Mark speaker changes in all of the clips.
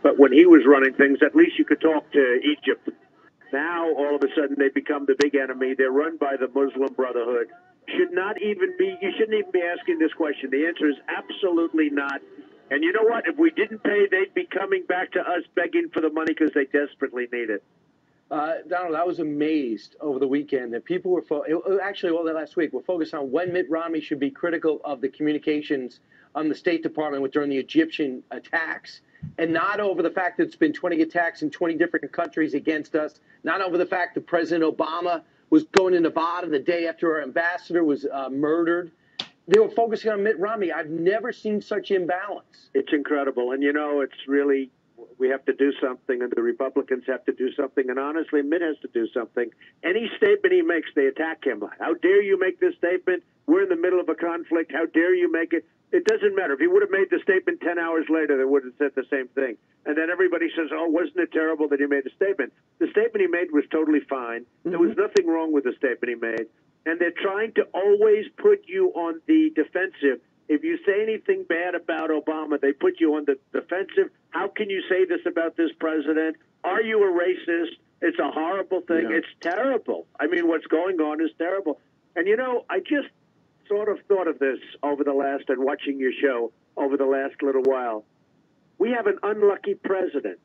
Speaker 1: But when he was running things, at least you could talk to Egypt. Now, all of a sudden, they become the big enemy. They're run by the Muslim Brotherhood. You shouldn't even be asking this question. The answer is absolutely not. And you know what? If we didn't pay, they'd be coming back to us begging for the money because they desperately need it.
Speaker 2: Donald, I was amazed over the weekend that people were, actually all the last week, were focused on when Mitt Romney should be critical of the communications on the State Department during the Egyptian attacks, and not over the fact that it's been 20 attacks in 20 different countries against us, not over the fact that President Obama was going to Nevada the day after our ambassador was murdered. They were focusing on Mitt Romney. I've never seen such imbalance.
Speaker 1: It's incredible. And, it's really, we have to do something, and the Republicans have to do something. And honestly, Mitt has to do something. Any statement he makes, they attack him. How dare you make this statement? We're in the middle of a conflict. How dare you make it? It doesn't matter. If he would have made the statement 10 hours later, they would have said the same thing. And then everybody says, oh, wasn't it terrible that he made a statement? The statement he made was totally fine. There was nothing wrong with the statement he made. And they're trying to always put you on the defensive. If you say anything bad about Obama, they put you on the defensive. How can you say this about this president? Are you a racist? It's a horrible thing. Yeah. It's terrible. I mean, what's going on is terrible. And, I just sort of thought of this over the last, and watching your show over the last little while. We have an unlucky president.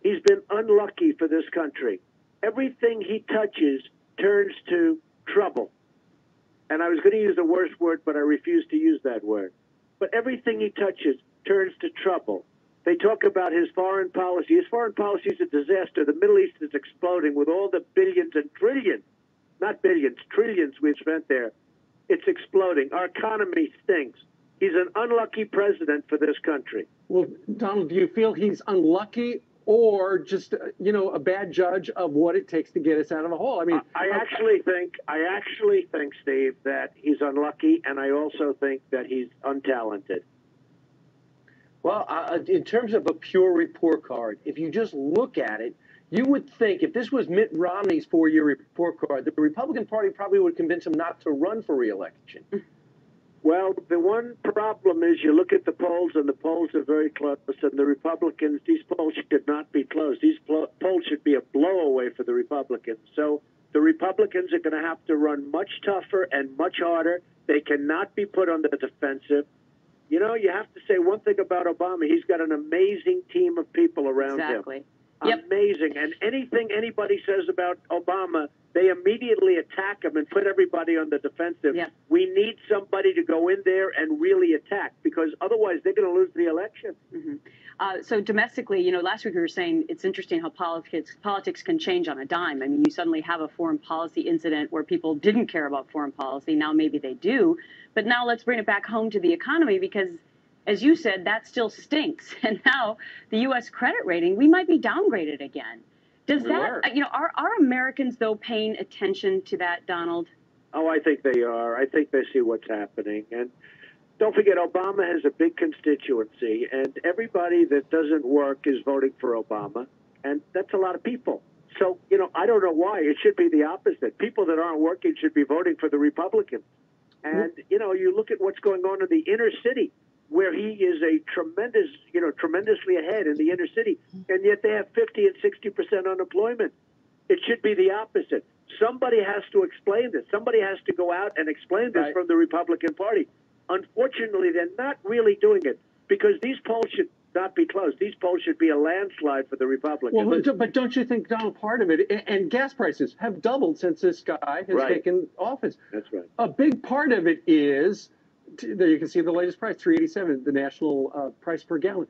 Speaker 1: He's been unlucky for this country. Everything he touches turns to trouble. And I was going to use the worst word, but I refuse to use that word. But everything he touches turns to trouble. They talk about his foreign policy. His foreign policy is a disaster. The Middle East is exploding with all the billions and trillions, not billions, trillions we've spent there. It's exploding. Our economy stinks. He's an unlucky president for this country.
Speaker 2: Well, Donald, do you feel he's unlucky or just, a bad judge of what it takes to get us out of a hole? I mean,
Speaker 1: I actually think, Steve, that he's unlucky, and I also think that he's untalented.
Speaker 2: Well, in terms of a pure report card, if you just look at it, you would think if this was Mitt Romney's 4-year report card, the Republican Party probably would convince him not to run for re-election.
Speaker 1: Well, the one problem is you look at the polls, and the polls are very close, and the Republicans, these polls should not be close. These polls should be a blowaway for the Republicans. So the Republicans are going to have to run much tougher and much harder. They cannot be put on the defensive. You have to say one thing about Obama. He's got an amazing team of people around him.
Speaker 3: Yep.
Speaker 1: Amazing. And anything anybody says about Obama, they immediately attack him and put everybody on the defensive.
Speaker 3: Yep.
Speaker 1: We need somebody to go in there and really attack, because otherwise they're going to lose the election.
Speaker 3: So domestically, last week we were saying it's interesting how politics can change on a dime. I mean, you suddenly have a foreign policy incident where people didn't care about foreign policy. Now maybe they do. But now let's bring it back home to the economy, because as you said, that still stinks. And now the U.S. credit rating, we might be downgraded again. Does that, are Americans, though, paying attention to that, Donald?
Speaker 1: Oh, I think they are. I think they see what's happening. And don't forget, Obama has a big constituency, and everybody that doesn't work is voting for Obama. And that's a lot of people. So, I don't know why. It should be the opposite. People that aren't working should be voting for the Republicans. And, you look at what's going on in the inner city, where he is a tremendously ahead in the inner city, and yet they have 50 and 60% unemployment. It should be the opposite. Somebody has to explain this. Somebody has to go out and explain this from the Republican Party. Unfortunately, they're not really doing it, because these polls should not be close. These polls should be a landslide for the Republicans.
Speaker 2: Well, but don't you think, Donald, part of it, and gas prices have doubled since this guy has taken office.
Speaker 1: That's right.
Speaker 2: A big part of it is, there you can see the latest price, $3.87, the national price per gallon.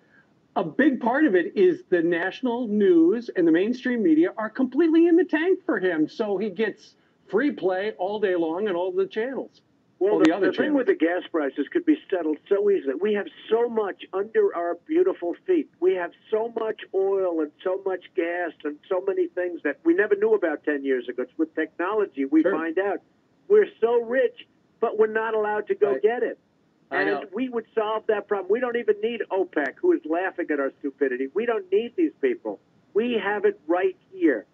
Speaker 2: A big part of it is the national news and the mainstream media are completely in the tank for him, so he gets free play all day long on all the channels.
Speaker 1: Well, the thing with the gas prices could be settled so easily. We have so much under our beautiful feet. We have so much oil and so much gas and so many things that we never knew about 10 years ago. With technology, we find out we're so rich, but we're not allowed to go get it. And we would solve that problem. We don't even need OPEC, who is laughing at our stupidity. We don't need these people. We have it right here.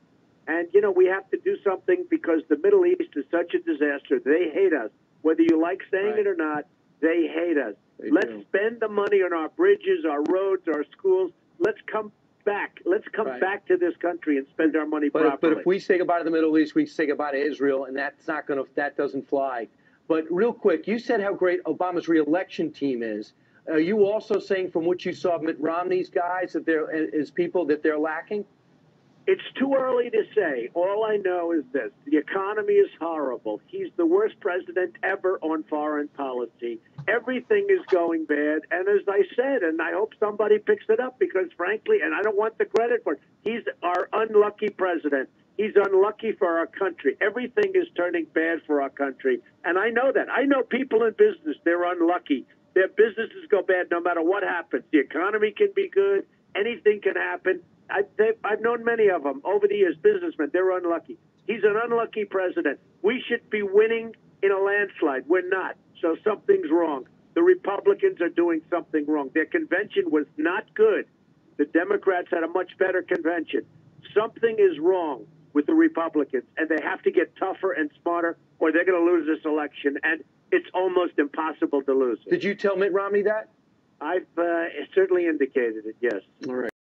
Speaker 1: And, we have to do something, because the Middle East is such a disaster. They hate us. Whether you like saying it or not, they hate us. Let's spend the money on our bridges, our roads, our schools. Let's come back. Let's come
Speaker 2: Right.
Speaker 1: back to this country and spend our money
Speaker 2: But
Speaker 1: properly.
Speaker 2: if we say goodbye to the Middle East, we say goodbye to Israel, and that doesn't fly. But real quick, you said how great Obama's reelection team is. Are you also saying, from what you saw of Mitt Romney's guys, that they're lacking?
Speaker 1: It's too early to say. All I know is this. The economy is horrible. He's the worst president ever on foreign policy. Everything is going bad. And as I said, and I hope somebody picks it up because, frankly, and I don't want the credit for it, he's our unlucky president. He's unlucky for our country. Everything is turning bad for our country. And I know that. I know people in business, they're unlucky. Their businesses go bad no matter what happens. The economy can be good. Anything can happen. I've known many of them over the years, businessmen. They're unlucky. He's an unlucky president. We should be winning in a landslide. We're not. So something's wrong. The Republicans are doing something wrong. Their convention was not good. The Democrats had a much better convention. Something is wrong with the Republicans, and they have to get tougher and smarter, or they're going to lose this election. And it's almost impossible to lose it.
Speaker 2: Did you tell Mitt Romney that?
Speaker 1: I've certainly indicated it, yes.
Speaker 2: All right.